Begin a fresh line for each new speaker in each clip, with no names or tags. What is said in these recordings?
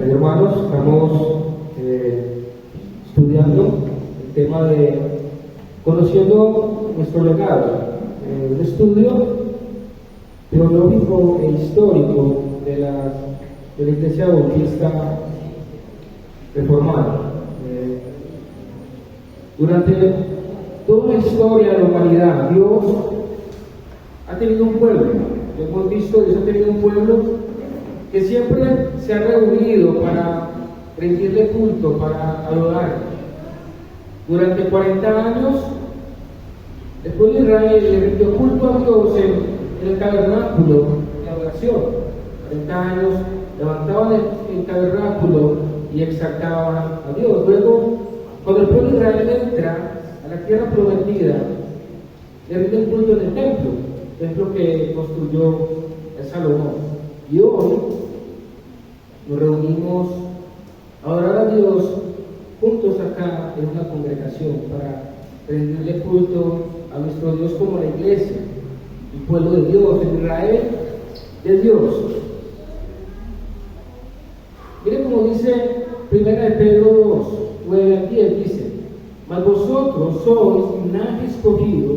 Hermanos, estamos estudiando el tema de conociendo nuestro legado, un estudio teológico e histórico de la Iglesia Bautista Reformada. Durante toda la historia de la humanidad, Dios ha tenido un pueblo. Hemos visto, Dios ha tenido un pueblo que siempre se ha reunido para rendirle culto, para adorar. Durante 40 años, el pueblo de Israel le rindió culto a Dios en el tabernáculo de adoración. 40 años levantaban el tabernáculo y exaltaban a Dios. Luego, cuando el pueblo de Israel entra a la tierra prometida, le rinden culto en el templo que construyó el Salomón. Y hoy nos reunimos a adorar a Dios juntos acá en una congregación para rendirle culto a nuestro Dios como la iglesia, el pueblo de Dios, el Israel de Dios. Miren como dice 1 Pedro 2, 9 al 10, dice: mas vosotros sois linaje escogido,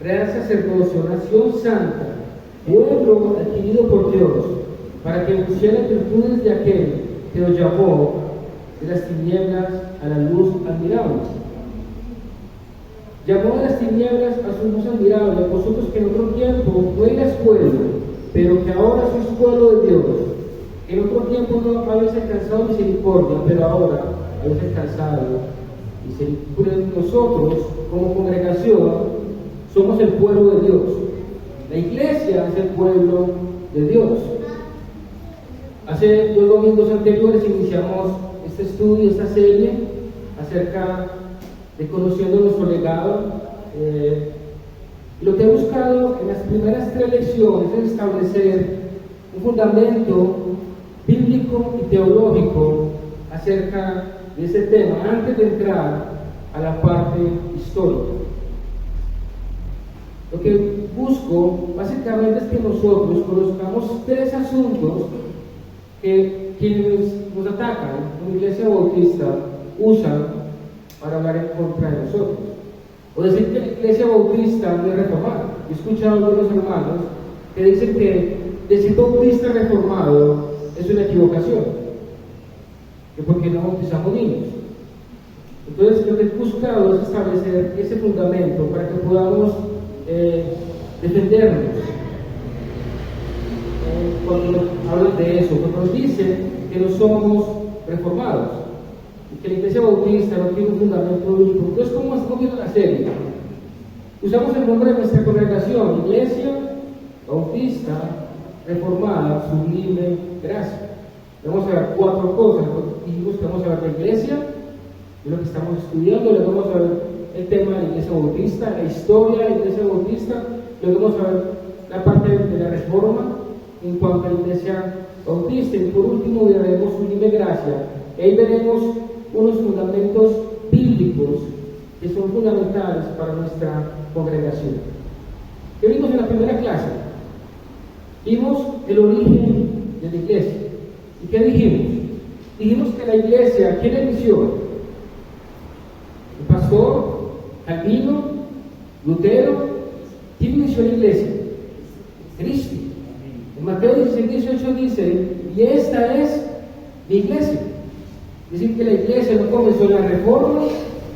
real sacerdocio, nación santa, pueblo adquirido por Dios, para que pusieran virtudes de aquel que os llamó de las tinieblas a la luz admirable. Llamó de las tinieblas a su luz admirable, vosotros que en otro tiempo no erais pueblo, pero que ahora sois pueblo de Dios. En otro tiempo no habéis alcanzado misericordia, pero ahora habéis alcanzado misericordia. Nosotros, como congregación, somos el pueblo de Dios. La iglesia es el pueblo de Dios. Hace 2 domingos anteriores iniciamos este estudio, esta serie acerca de conociendo nuestro legado. Lo que he buscado en las primeras 3 lecciones es establecer un fundamento bíblico y teológico acerca de ese tema antes de entrar a la parte histórica. Lo que busco básicamente es que nosotros conozcamos 3 asuntos que quienes nos atacan en la Iglesia Bautista usan para hablar en contra de nosotros, o decir que la Iglesia Bautista no es reformada. He escuchado a algunos hermanos que dicen que decir bautista reformado es una equivocación, que porque no bautizamos niños. Entonces lo que he buscado es establecer ese fundamento para que podamos defendernos cuando hablan de eso, cuando nos dicen que no somos reformados y que la Iglesia Bautista no tiene un fundamento bíblico. Entonces, ¿cómo estamos viendo la serie? Usamos el nombre de nuestra congregación, Iglesia Bautista Reformada Sublime Gracia. Vamos a ver 4 cosas. Dijimos que vamos a ver la iglesia, de lo que estamos estudiando, le vamos a ver el tema de la Iglesia Bautista, la historia de la Iglesia Bautista, luego vamos a ver la parte de la reforma en cuanto a la Iglesia Bautista, y por último veremos Sublime Gracia. Ahí veremos unos fundamentos bíblicos que son fundamentales para nuestra congregación. ¿Qué vimos en la primera clase? Vimos el origen de la iglesia. ¿Y qué dijimos? Dijimos que la iglesia, ¿quién inició? El pastor, Calvino, Lutero. ¿Quién inició la iglesia? Cristo. En Mateo 16, 18 dice: y esta es la iglesia. Es decir, que la iglesia no comenzó en la reforma,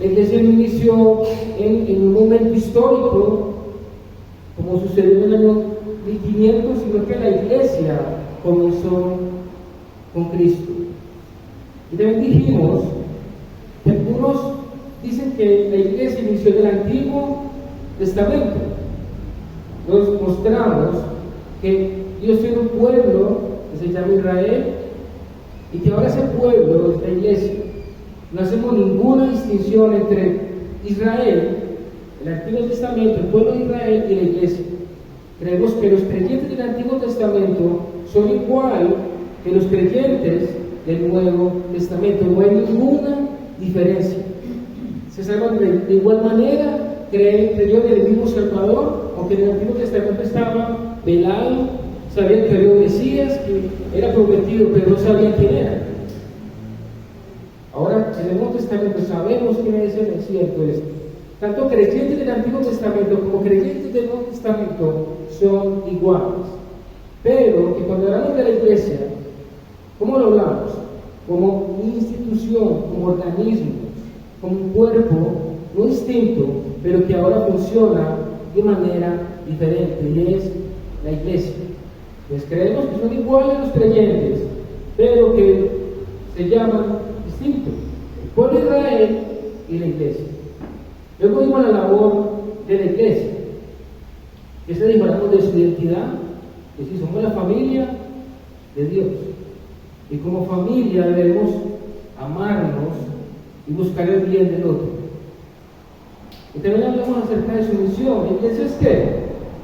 la iglesia no inició en un momento histórico, como sucedió en el año 1500, sino que la iglesia comenzó con Cristo. Y también dijimos que algunos dicen que la iglesia inició en el Antiguo Testamento. Nos mostramos que Dios tiene un pueblo que se llama Israel y que ahora ese pueblo es la iglesia. No hacemos ninguna distinción entre Israel, el Antiguo Testamento, el pueblo de Israel y la iglesia. Creemos que los creyentes del Antiguo Testamento son igual que los creyentes del Nuevo Testamento. No hay ninguna diferencia. Se salvan de igual manera, creyó en el mismo Salvador, aunque en el Antiguo Testamento estaba velado, sabían que había un Mesías que era prometido, pero no sabían quién era. Testamento sabemos quién es el Mesías. Entonces, tanto creyentes del Antiguo Testamento como creyentes del Nuevo Testamento son iguales. Pero que cuando hablamos de la iglesia, ¿cómo lo hablamos? Como una institución, como organismo, como un cuerpo no distinto, pero que ahora funciona de manera diferente, y es la iglesia. Pues creemos que son iguales los creyentes, pero que se llaman distintos: el pueblo de Israel y la iglesia. Luego vimos la labor de la iglesia. ¿Qué se dijo? Hablamos de su identidad, que sí, somos la familia de Dios, y como familia debemos amarnos y buscar el bien del otro. Y también hablamos acerca de su misión. La iglesia es ¿qué?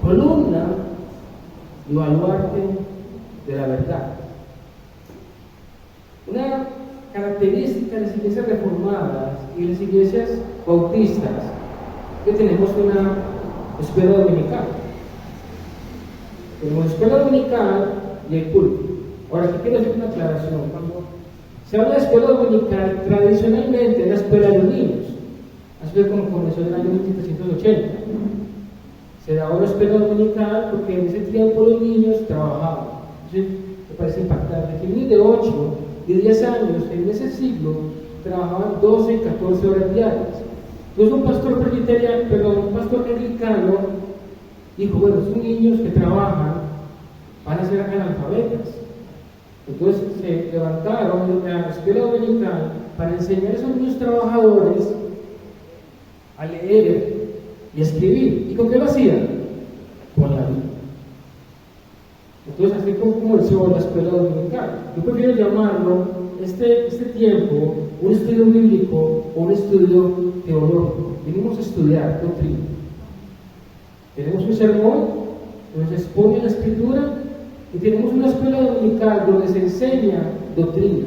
Columna y baluarte de la verdad. Una característica de las iglesias reformadas y las iglesias bautistas es que tenemos una escuela dominical. Tenemos escuela dominical y el culto. Ahora, aquí quiero hacer una aclaración. Cuando se habla de escuela dominical, tradicionalmente es la escuela de los niños. Así fue como comenzó en el año 1780. Se daba una escuela dominical porque en ese tiempo los niños trabajaban. Entonces, me parece impactante que niños de 8 y 10 años en ese siglo trabajaban 12 y 14 horas diarias. Entonces un pastor anglicano dijo: bueno, estos niños que trabajan van a ser analfabetas. Entonces se levantaron de la escuela dominical para enseñar a esos niños trabajadores a leer y escribir. ¿Y con qué lo hacían? Con la Biblia. Entonces, así como comenzó la escuela dominical. Yo prefiero llamarlo este tiempo un estudio bíblico o un estudio teológico. Venimos a estudiar doctrina. Tenemos un sermón donde se expone la escritura, y tenemos una escuela dominical donde se enseña doctrina,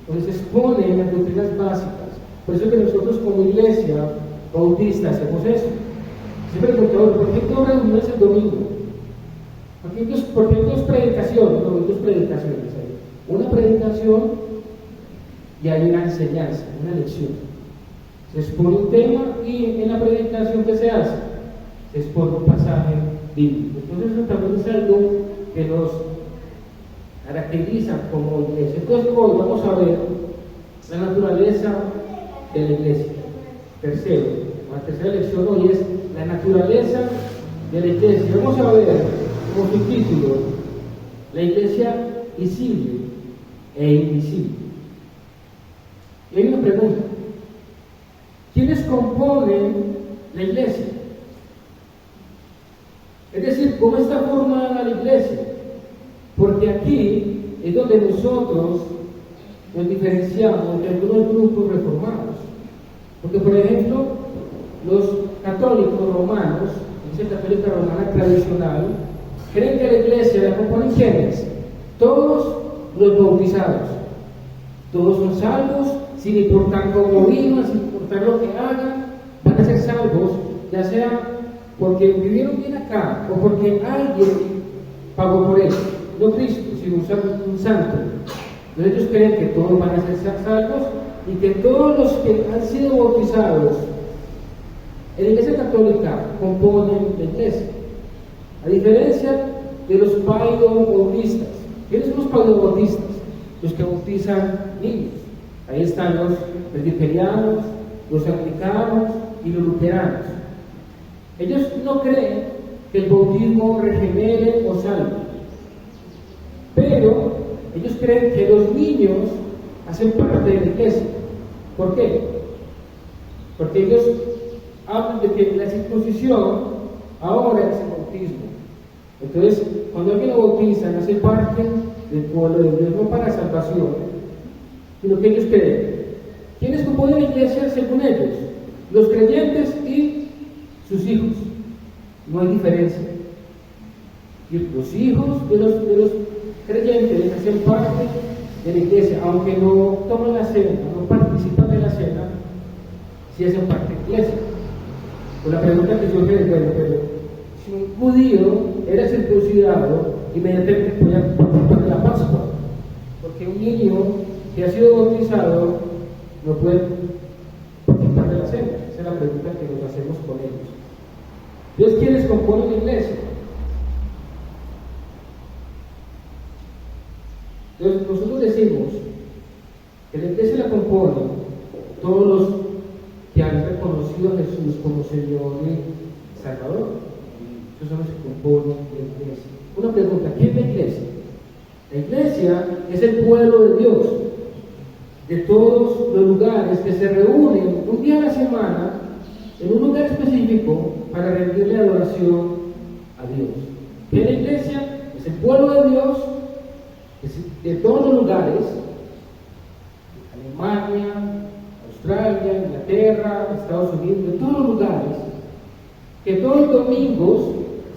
donde se exponen las doctrinas básicas. Por eso que nosotros como iglesia bautista hacemos eso. Siempre preguntamos: ¿por qué todas las reuniones el domingo? ¿Por qué dos predicaciones? No, dos predicaciones hay. Una predicación y hay una enseñanza, una lección. Se expone un tema y en la predicación, ¿qué se hace? Se expone un pasaje bíblico. Entonces eso también es algo que nos caracteriza como iglesia. Entonces hoy vamos a ver la naturaleza de la iglesia. Tercero, la tercera lección hoy es la naturaleza de la iglesia. Vamos a ver como subtítulo: la iglesia visible e invisible. Y hay una pregunta: ¿quiénes componen la iglesia? Es decir, ¿cómo está formada la iglesia? Porque aquí es donde nosotros nos diferenciamos de algunos grupos reformados. Porque, por ejemplo, los católicos romanos, la iglesia católica romana tradicional, creen que la iglesia la componen ¿quiénes? Todos los bautizados. Todos son salvos, sin importar cómo vivan, sin importar lo que hagan, van a ser salvos, ya sea porque vivieron bien acá o porque alguien pagó por ellos. No Cristo, sino un santo. Entonces ellos creen que todos van a ser salvos y que todos los que han sido bautizados en la iglesia católica componen la iglesia. A diferencia de los paidobautistas. ¿Quiénes son los paidobautistas? Los que bautizan niños. Ahí están los presbiterianos, los anglicanos y los luteranos. Ellos no creen que el bautismo regenere o salve, pero ellos creen que los niños hacen parte de la iglesia. ¿Por qué? Porque ellos hablan de que la circuncisión ahora es el bautismo. Entonces, cuando alguien lo bautizan, hace parte del pueblo de Dios, no para salvación, sino que ellos creen. ¿Quiénes componen la iglesia según ellos? Los creyentes y sus hijos. No hay diferencia. Los hijos de los creyentes hacen parte de la iglesia, aunque no toman la cena, no participan de la cena, sí hacen parte de la iglesia. Pues la pregunta que surge es: bueno, pero si un judío era circuncidado, inmediatamente podía participar de la Pascua, porque un niño que ha sido bautizado no puede hacemos? Esa es la pregunta que nos hacemos con ellos. Entonces, ¿quiénes componen la iglesia? Entonces, nosotros decimos que la iglesia la componen todos los que han reconocido a Jesús como Señor y Salvador. Esos son los que componen la iglesia. Una pregunta, ¿qué es la iglesia? La iglesia es el pueblo de Dios, de todos los lugares que se reúnen un día a la semana en un lugar específico para rendirle adoración a Dios. ¿Qué es la iglesia? Es el pueblo de Dios de todos los lugares, Alemania, Australia, Inglaterra, Estados Unidos, de todos los lugares, que todos los domingos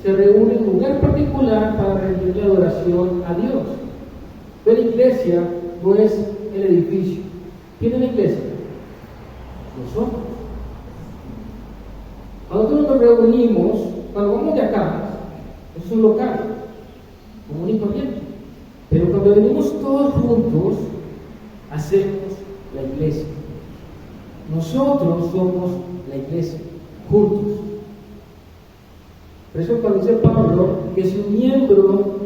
se reúnen en un lugar particular para rendirle adoración a Dios. Pero la iglesia no es el edificio. ¿Quién es la iglesia? Nosotros. Nosotros nos reunimos, cuando vamos de acá, eso es un local, común y corriente. Pero cuando venimos todos juntos, hacemos la iglesia. Nosotros somos la iglesia, juntos. Por eso cuando dice Pablo que si un miembro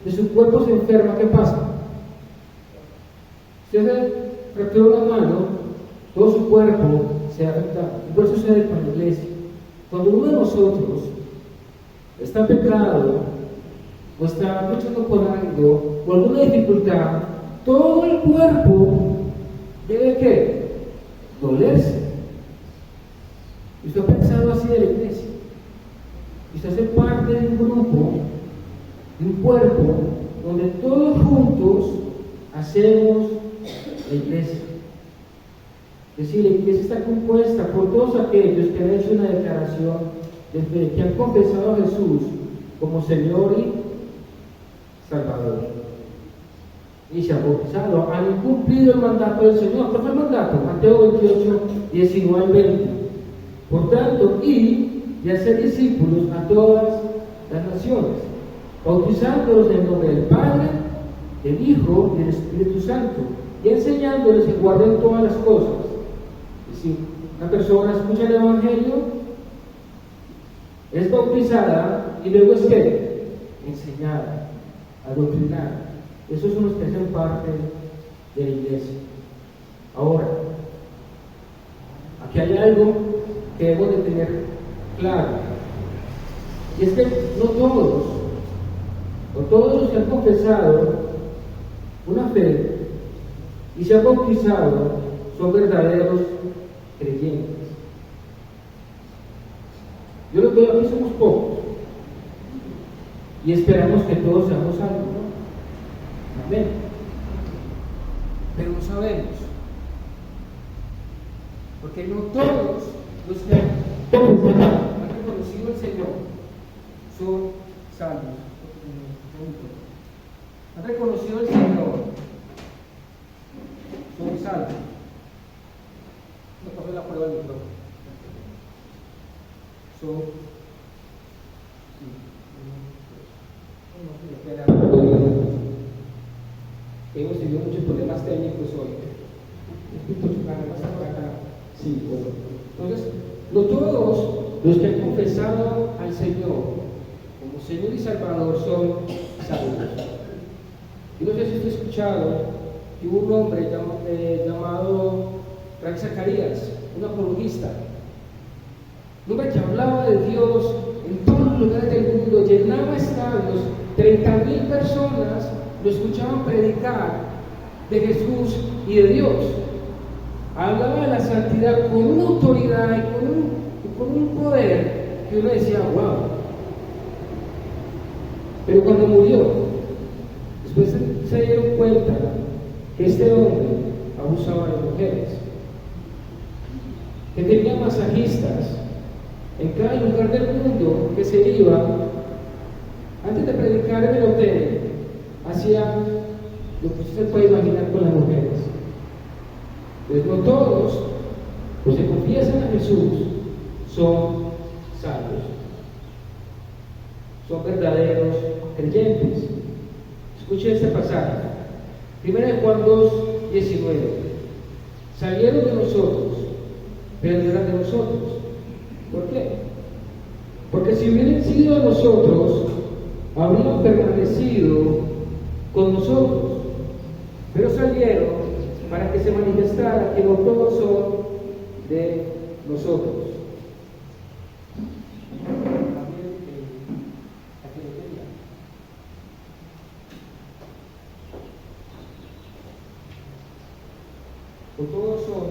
de su cuerpo se enferma, ¿qué pasa? Si se fractura una mano, todo su cuerpo se afecta. Y por eso sucede con la iglesia. Cuando uno de nosotros está pecado, o está luchando por algo, o alguna dificultad, todo el cuerpo debe ¿qué? Dolerse. Y usted ha pensado así de la iglesia. Y usted hace parte de un grupo, de un cuerpo, donde todos juntos hacemos la iglesia. Es decir, la iglesia está compuesta por todos aquellos que han hecho una declaración de fe, que han confesado a Jesús como Señor y Salvador. Y se han bautizado, han cumplido el mandato del Señor. ¿Cuál fue el mandato? Mateo 28, 19, 20. Por tanto, y hacer discípulos a todas las naciones, bautizándolos en el nombre del Padre, del Hijo y del Espíritu Santo, y enseñándoles que guarden todas las cosas. Es decir, una persona escucha el Evangelio, es bautizada y luego es ¿qué? Enseñada, adoctrinada. Esos son los que hacen parte de la iglesia. Ahora, aquí hay algo que debo de tener claro, y es que no todos los que han confesado una fe y se han bautizado son verdaderos creyentes. Yo lo que veo aquí somos pocos y esperamos que todos seamos salvos, ¿no? Amén. Pero no sabemos, porque no todos los que han reconocido al Señor son salvos. Han reconocido al Señor, son salvos. No pasó la prueba del micrófono. Hemos tenido muchos problemas técnicos hoy. Sí, bueno. Entonces, no todos los que han confesado al Señor como Señor y Salvador son salvos. Yo no sé si usted ha escuchado que hubo un hombre llamado Frank Zacarías, un apologista, un hombre que hablaba de Dios en todos los lugares del mundo, llenaba estadios, 30,000 personas lo escuchaban predicar de Jesús y de Dios. Hablaba de la santidad con una autoridad y con un poder que uno decía, wow. Pero cuando murió, después se dieron cuenta que este hombre abusaba de mujeres, que tenía masajistas en cada lugar del mundo que se iba. Antes de predicar en el hotel, hacía lo que usted puede imaginar con las mujeres. Pues no todos los que confiesan a Jesús son salvos, son verdaderos creyentes. Escuche este pasaje, 1 Juan 2, 19. Salieron de nosotros pero no eran de nosotros. ¿Por qué? Porque si hubieran sido de nosotros, habrían permanecido con nosotros, pero salieron para que se manifestara que no todos son de nosotros. No todos son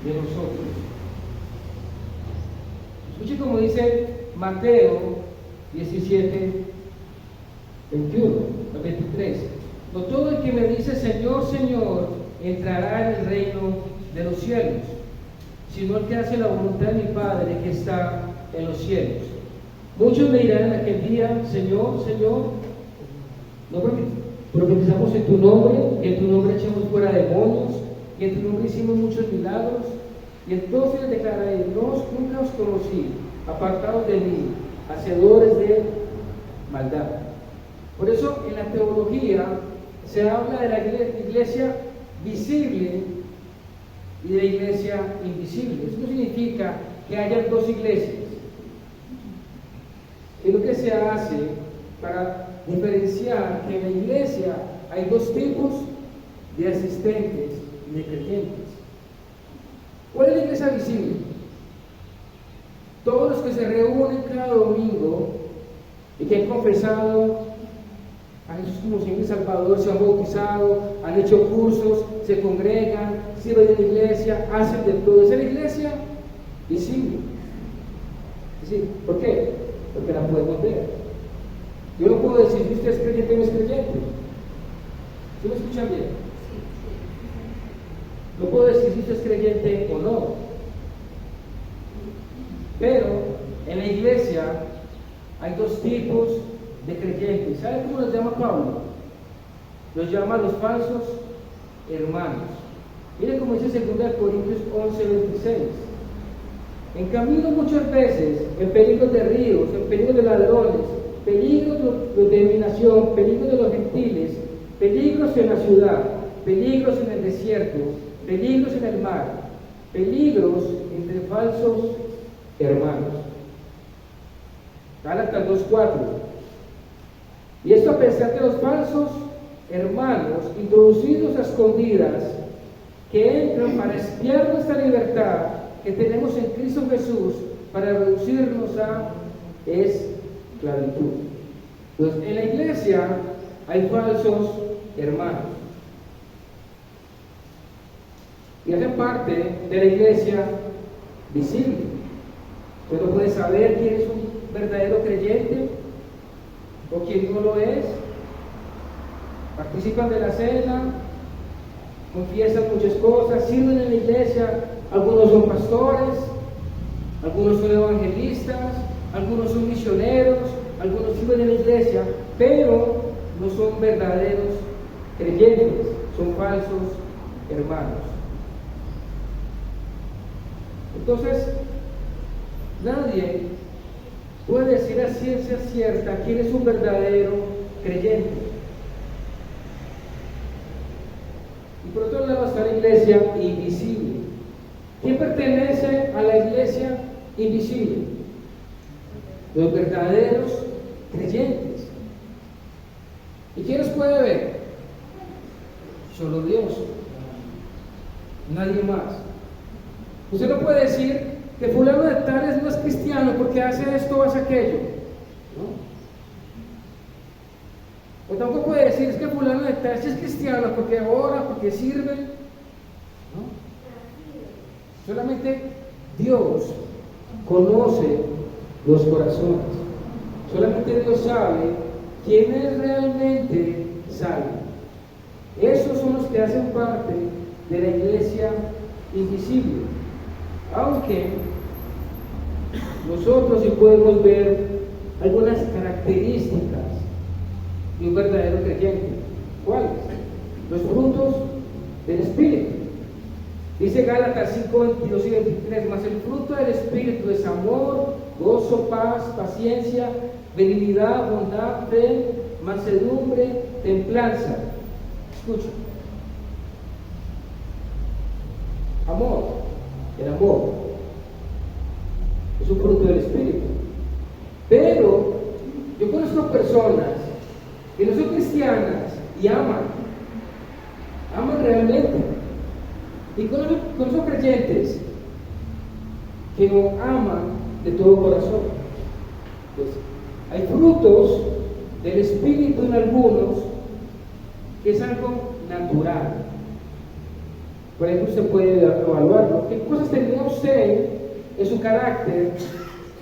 de nosotros. Escuche como dice Mateo 17, 21 al 23. No todo el que me dice Señor, Señor, entrará en el reino de los cielos, sino el que hace la voluntad de mi Padre que está en los cielos. Muchos me dirán en aquel día, Señor, Señor, no profetizamos en tu nombre, y en tu nombre echamos fuera demonios, y en tu nombre hicimos muchos milagros. Y entonces les declararé, nunca os conocí, apartados de mí, hacedores de maldad. Por eso en la teología se habla de la iglesia visible y de la iglesia invisible. Eso no significa que haya dos iglesias. Es lo que se hace para diferenciar que en la iglesia hay dos tipos de asistentes y de creyentes. ¿Cuál es la iglesia visible? Todos los que se reúnen cada domingo y que han confesado a Jesús como Señor y Salvador, se han bautizado, han hecho cursos, se congregan, sirven en la iglesia, hacen de todo. Esa es la iglesia visible. ¿Sí? ¿Por qué? Porque la podemos ver. Yo no puedo decir si usted es creyente o no es creyente. ¿Sí me escuchan bien? No puedo decir si usted es creyente o no. Pero en la iglesia hay dos tipos de creyentes. ¿Sabe cómo los llama Pablo? Los llama los falsos hermanos. Mire cómo dice 2 Corintios 11:26. En camino muchas veces, en peligros de ríos, en peligros de ladrones, peligros de dominación, peligros de los gentiles, peligros en la ciudad, peligros en el desierto, peligros en el mar, peligros entre falsos hermanos. Gálatas 2:4. Y esto a pesar de los falsos hermanos introducidos a escondidas que entran para espiar nuestra libertad que tenemos en Cristo Jesús para reducirnos a esclavitud. Entonces, en la iglesia hay falsos hermanos y hacen parte de la iglesia visible. Usted no puede saber quién es un verdadero creyente o quién no lo es. Participan de la cena, confiesan muchas cosas, sirven en la iglesia. Algunos son pastores, algunos son evangelistas, algunos son misioneros, algunos sirven en la iglesia, pero no son verdaderos creyentes, son falsos hermanos. Entonces, nadie puede decir a ciencia cierta quién es un verdadero creyente. Y por otro lado está la iglesia invisible. ¿Quién pertenece a la iglesia invisible? Los verdaderos creyentes. ¿Y quién los puede ver? Solo Dios. Nadie más. Usted no puede decir que fulano de tales no es cristiano porque hace esto o hace aquello, ¿no? O tampoco puede decir es que fulano de tales es cristiano porque ora, porque sirve, ¿no? Solamente Dios conoce los corazones. Solamente Dios sabe quién es realmente salvo. Esos son los que hacen parte de la iglesia invisible. Aunque nosotros sí podemos ver algunas características de un verdadero creyente. ¿Cuáles? Los frutos del Espíritu. Dice Gálatas 5, 22 y 23, mas el fruto del Espíritu es amor, gozo, paz, paciencia, benignidad, bondad, fe, mansedumbre, templanza. Escucha. Amor, el amor. es un fruto del Espíritu. Pero yo conozco personas que no son cristianas y aman realmente. Y conozco creyentes que no aman de todo corazón. Pues, hay frutos del Espíritu en algunos que es algo natural. Por ejemplo, usted puede evaluarlo. ¿Qué cosas tenía usted en su carácter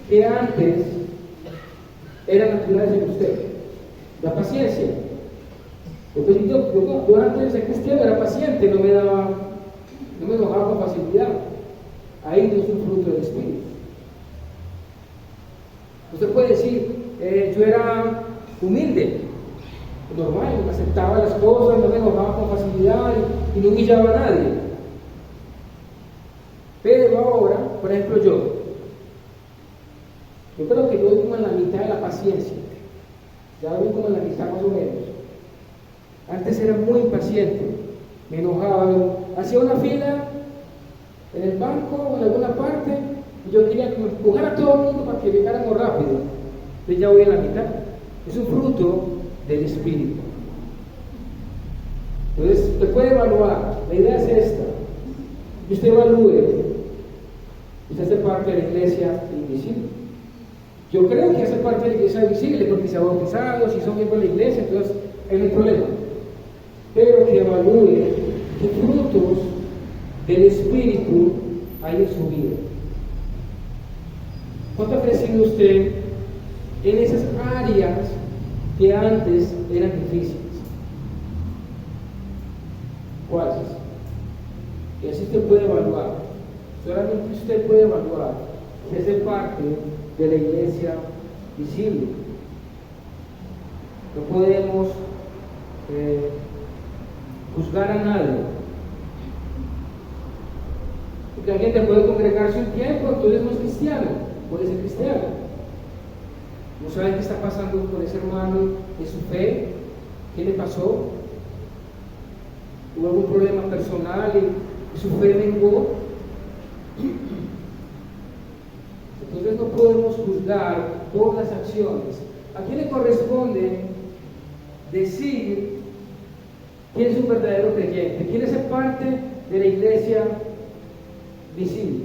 que antes eran naturales en usted? La paciencia. Entonces, yo antes de ser cristiano era paciente, no me enojaba con facilidad. Ahí no es un fruto del Espíritu. Usted puede decir, yo era humilde, normal, aceptaba las cosas, no me enojaba con facilidad y no humillaba a nadie. Pero ahora, por ejemplo, yo creo que yo voy como en la mitad de la paciencia. Ya voy como en la mitad más o menos. Antes era muy impaciente, me enojaba, hacía una fila en el banco o en alguna parte y yo quería empujar a todo el mundo para que llegáramos rápido. Entonces ya voy en la mitad. Es un fruto del Espíritu. Entonces usted puede evaluar. La idea es esta: que usted evalúe. Usted hace parte de la iglesia invisible. Yo creo que hace parte de la iglesia visible porque se ha bautizado, si son miembros de la iglesia, entonces no hay problema. Pero que evalúe qué frutos del Espíritu hay en su vida. ¿Cuánto ha crecido usted en esas áreas que antes eran difíciles? ¿Cuáles? Y así usted puede evaluar. Solamente usted puede evaluar si hace parte de la iglesia visible. No podemos juzgar a nadie. Porque alguien te puede congregarse un tiempo, entonces no es cristiano, puede ser cristiano. No saben qué está pasando con ese hermano de su fe, qué le pasó, hubo algún problema personal y su fe menguó. Entonces no podemos juzgar por las acciones. ¿A quién le corresponde decir quién es un verdadero creyente? ¿Quién es parte de la iglesia visible?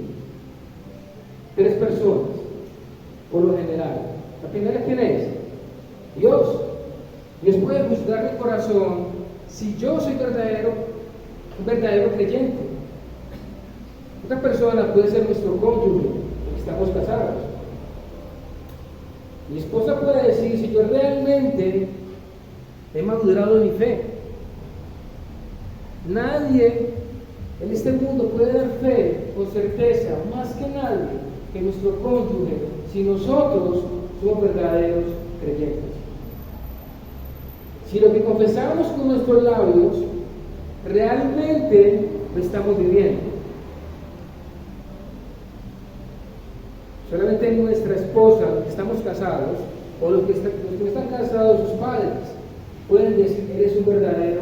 3 personas, por lo general. La primera, ¿quién es? Dios. Dios puede juzgar mi corazón si yo soy un verdadero creyente. Otra persona puede ser nuestro cónyuge, porque estamos casados. Mi esposa puede decir si yo realmente he madurado en mi fe. Nadie en este mundo puede dar fe con certeza, más que nadie, que nuestro cónyuge, si nosotros somos verdaderos creyentes. Si lo que confesamos con nuestros labios realmente lo estamos viviendo. Solamente nuestra esposa, los que estamos casados, o los que no están casados, sus padres, pueden decir que eres un verdadero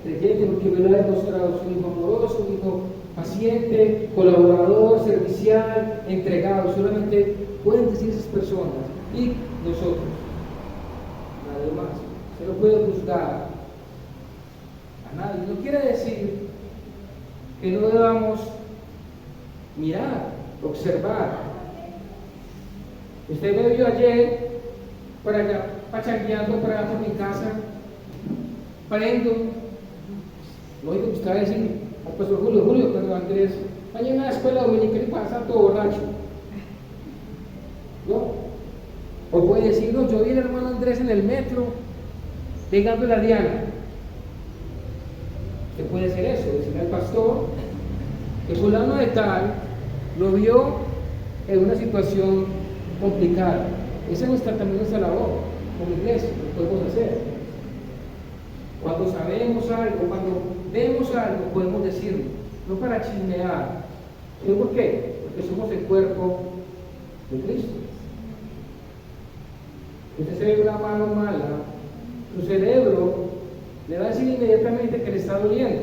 creyente porque me lo ha demostrado. Es un hijo amoroso, un hijo paciente, colaborador, servicial, entregado. Solamente pueden decir esas personas y nosotros, nadie más. Se no puede juzgar a nadie. No quiere decir que no debamos mirar, observar. Usted me vio ayer por allá, pachangueando por allá por mi casa, prendo. Lo único que usted va a decir al pastor Julio, cuando Andrés vaya a una escuela dominical y pasa todo borracho. ¿No? O puede decir, no, yo vi al hermano Andrés en el metro pegando la diana. ¿Qué puede ser eso? Decirle al pastor que fulano de tal lo vio en una situación complicada. Esa es también nuestra labor como iglesia, lo podemos hacer. Cuando sabemos algo, cuando vemos algo, podemos decirlo, no para chismear. ¿Sí? ¿Por qué? Porque somos el cuerpo de Cristo. Si usted se ve una mano mala, su cerebro le va a decir inmediatamente que le está doliendo,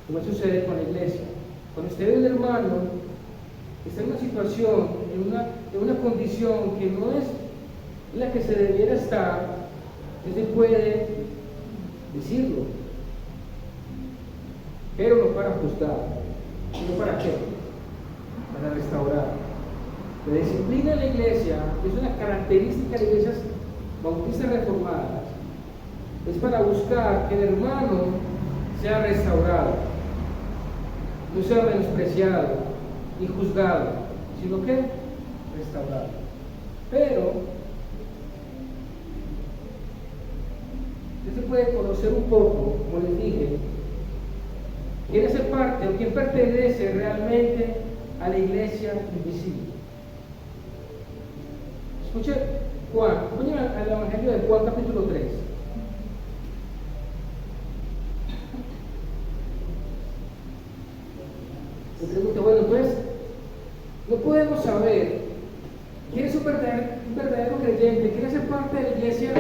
como sucede con la iglesia. Cuando usted ve a un hermano que está en una situación en una condición que no es la que se debiera estar, se puede decirlo, pero no para juzgar, sino para qué, para restaurar. La disciplina en la iglesia es una característica de iglesias bautistas reformadas, es para buscar que el hermano sea restaurado, no sea menospreciado ni juzgado, sino que restaurado. Pero usted se puede conocer un poco, como les dije, quién hace parte o quién pertenece realmente a la iglesia invisible. Escuche Juan, vayan al Evangelio de Juan capítulo 3. Me pregunto, bueno, entonces, no podemos saber quién es un verdadero creyente, quién hace parte de la iglesia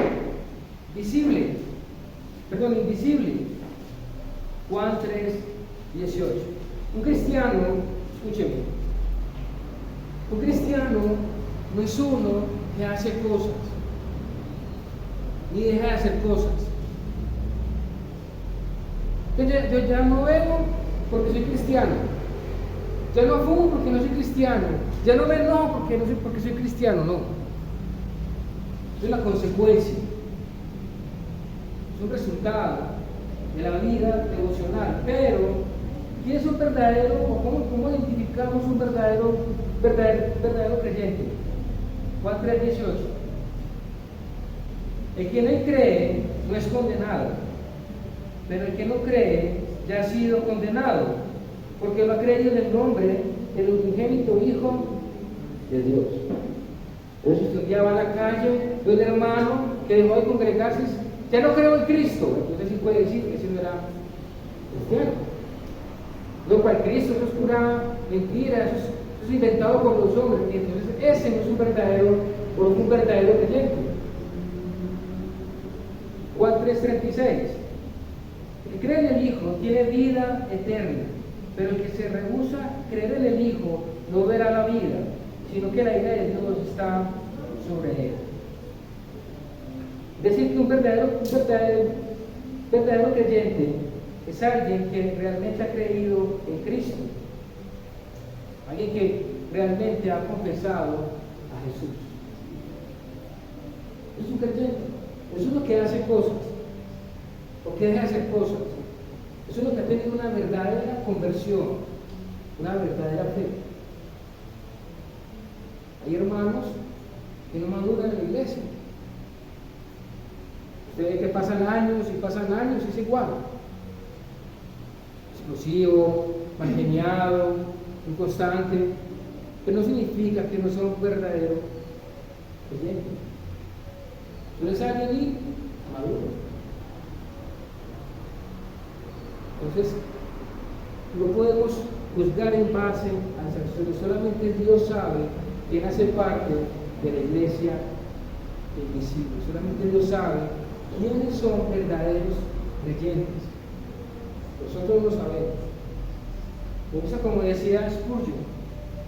invisible. Juan 3, 18. Un cristiano, escúcheme, un cristiano no es uno que hace cosas, ni deja de hacer cosas. Yo ya no bebo porque soy cristiano, ya no fumo porque no soy cristiano, ya no me enojo porque soy cristiano, no. Es una consecuencia, es un resultado de la vida devocional. Pero ¿quién es un verdadero, o cómo identificamos un verdadero creyente? Juan 3, 18. El que en él cree no es condenado, pero el que no cree ya ha sido condenado, porque no ha creído en el nombre del unigénito Hijo de Dios. Entonces, si un día va a la calle, ve un hermano que dejó de congregarse, ya no creo en Cristo, entonces sí puede decir que ese no era cristiano. No, para Cristo, eso es pura mentira, eso es inventado por los hombres, y entonces ese no es un verdadero creyente. Juan 3:36. El que cree en el Hijo tiene vida eterna, pero el que se rehúsa a creer en el Hijo no verá la vida, sino que la ira de Dios está sobre él. Es decir, que un verdadero creyente es alguien que realmente ha creído en Cristo, alguien que realmente ha confesado a Jesús. Es un creyente, es uno que hace cosas o que deja de hacer cosas, es uno que ha tenido una verdadera conversión, una verdadera fe. Hay hermanos que no maduran en la iglesia. Usted ve que pasan años y es igual. Explosivo, mal geniado, inconstante, que no significa que no son verdaderos creyentes. Entonces alguien maduro. Entonces, no podemos juzgar en base a las acciones, solamente Dios sabe quién hace parte de la iglesia invisible, solamente Dios sabe quiénes son verdaderos creyentes. Nosotros lo sabemos. Como decía Spurgeon,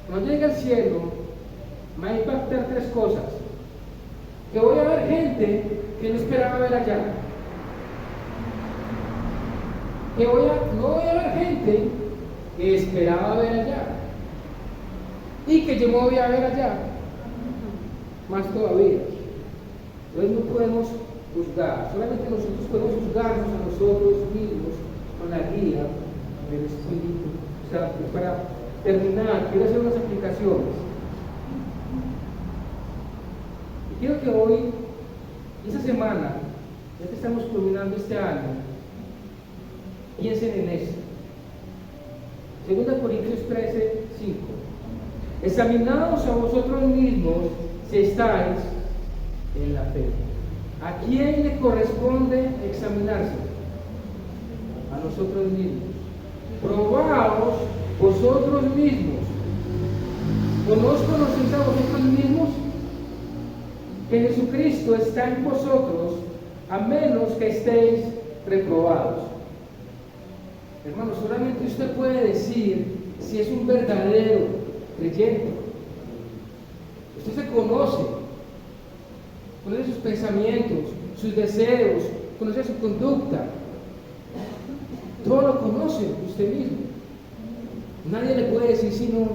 cuando llegue al cielo, me va a impactar tres cosas: que voy a ver gente que no esperaba ver allá, que no voy a ver gente que esperaba ver allá, y que yo me voy a ver allá, más todavía. Entonces no podemos juzgar, solamente nosotros podemos juzgarnos a nosotros mismos con la guía del Espíritu. O sea, para terminar, quiero hacer unas aplicaciones. Y quiero que hoy, esta semana, ya que estamos culminando este año, piensen en esto. 2 Corintios 13, 5. Examinaos a vosotros mismos si estáis en la fe. ¿A quién le corresponde examinarse? A nosotros mismos. Probaos vosotros mismos. ¿O no os conocéis a vosotros mismos? Que Jesucristo está en vosotros, a menos que estéis reprobados. Hermanos, solamente usted puede decir si es un verdadero creyente. Usted se conoce sus pensamientos, sus deseos, conoce su conducta. Todo lo conoce usted mismo. Nadie le puede decir sí, no,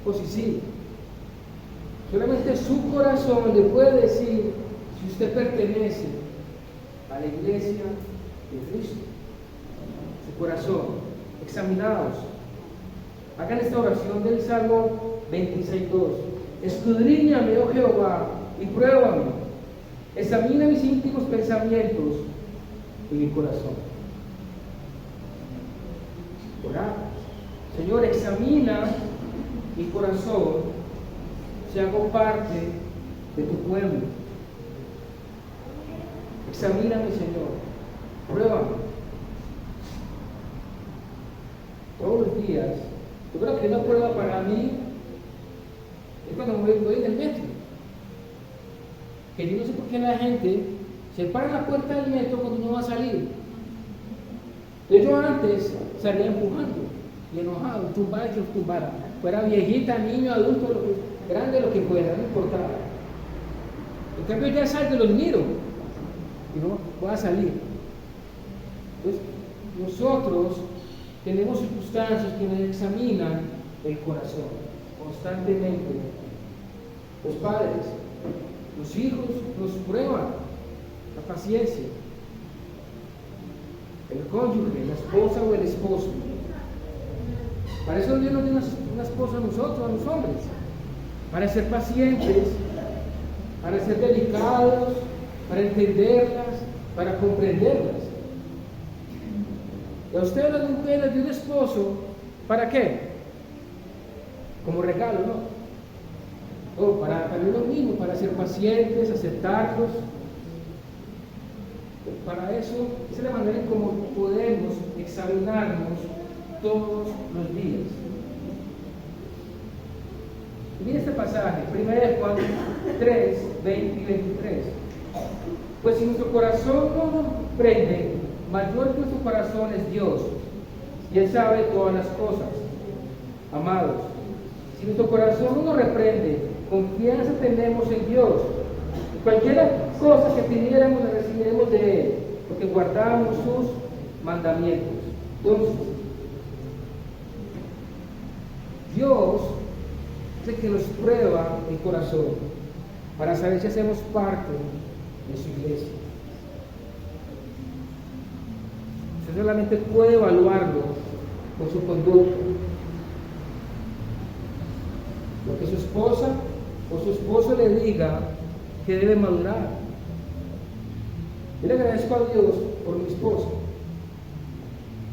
o sí. Solamente su corazón le puede decir si usted pertenece a la iglesia de Cristo. Su corazón. Examinaos. Hagan esta oración del Salmo 26:2. Escudriñame, oh Jehová, y pruébame. Examina mis íntimos pensamientos y mi corazón. Orar. Señor, examina mi corazón si hago parte de tu pueblo. Examíname, Señor. Pruébame. Todos los días. Yo creo que una prueba para mí es cuando voy en el metro. Que yo no sé por qué la gente se para en la puerta del metro cuando uno va a salir. Yo antes salía empujando y enojado, tumbara y tumbara. Fuera viejita, niño, adulto, grande, lo que fuera, no importaba. En cambio ya salgo y los miro y no voy a salir. Entonces, nosotros tenemos circunstancias que nos examinan el corazón constantemente. Los padres, los hijos nos prueban la paciencia. El cónyuge, la esposa o el esposo. Para eso Dios nos dio una esposa a nosotros, a los hombres. Para ser pacientes, para ser delicados, para entenderlas, para comprenderlas. Y a ustedes las mujeres de un esposo, ¿para qué? Como regalo, ¿no? O para también lo mismo, para ser pacientes, aceptarlos. Para eso, esa es la manera en cómo podemos examinarnos todos los días. Y mira este pasaje, 1 Juan 3, 20 y 23. Pues si nuestro corazón no nos prende, mayor que nuestro corazón es Dios, y Él sabe todas las cosas. Amados, si nuestro corazón no nos reprende, confianza tenemos en Dios. Cualquier cosa que pidiéramos la recibiremos de Él, porque guardamos sus mandamientos. Entonces, Dios es el que nos prueba el corazón para saber si hacemos parte de su iglesia. Usted solamente puede evaluarlo por su conducta. Lo que su esposa o su esposo le diga que debe madurar. Yo le agradezco a Dios por mi esposa,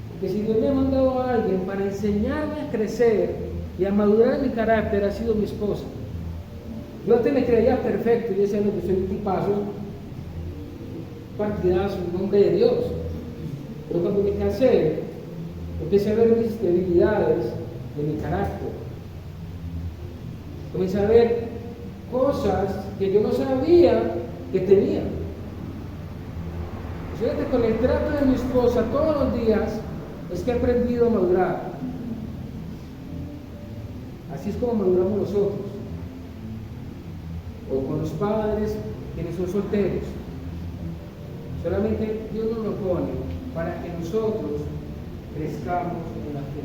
porque si Dios me ha mandado a alguien para enseñarme a crecer y a madurar mi carácter, ha sido mi esposa. Yo antes me creía perfecto y decía, no, yo soy un tipazo, partidazo en nombre de Dios. Pero cuando me casé, empecé a ver mis debilidades de mi carácter. Comencé a ver cosas que yo no sabía que tenía. Fíjate, con el trato de mi esposa todos los días es que he aprendido a madurar. Así es como maduramos nosotros. O con los padres quienes son solteros. Solamente Dios nos lo pone para que nosotros crezcamos en la fe,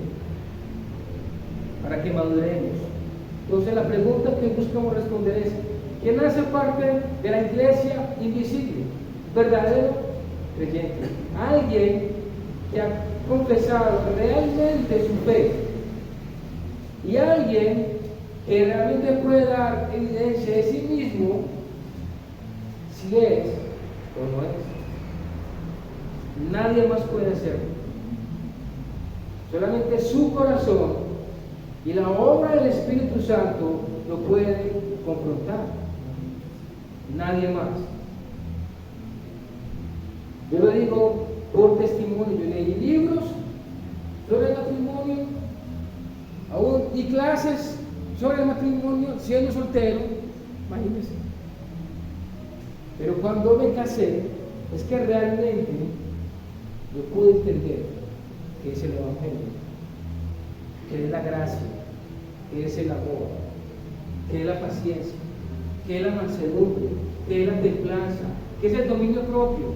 para que maduremos. Entonces la pregunta que buscamos responder es: ¿quién hace parte de la iglesia invisible? ¿Verdadero creyente? Alguien que ha confesado realmente su fe, y alguien que realmente puede dar evidencia de sí mismo si es o no es. Nadie más puede hacerlo. Solamente su corazón y la obra del Espíritu Santo lo puede confrontar. Nadie más. Yo lo digo por testimonio. Yo leí libros sobre el matrimonio, aún di clases sobre el matrimonio siendo soltero, imagínense. Pero cuando me casé, es que realmente yo pude entender que es el Evangelio, que es la gracia, que es el amor, que es la paciencia, qué es la mansedumbre, qué es la templanza, qué es el dominio propio.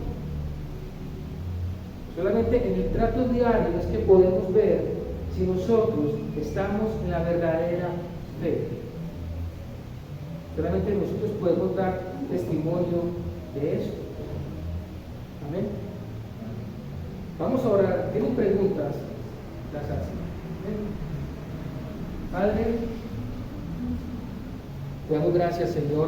Solamente en el trato diario es que podemos ver si nosotros estamos en la verdadera fe. Solamente nosotros podemos dar testimonio de eso. Amén. Vamos a orar. ¿Tienen preguntas? Las hacen. Padre, te damos gracias, Señor.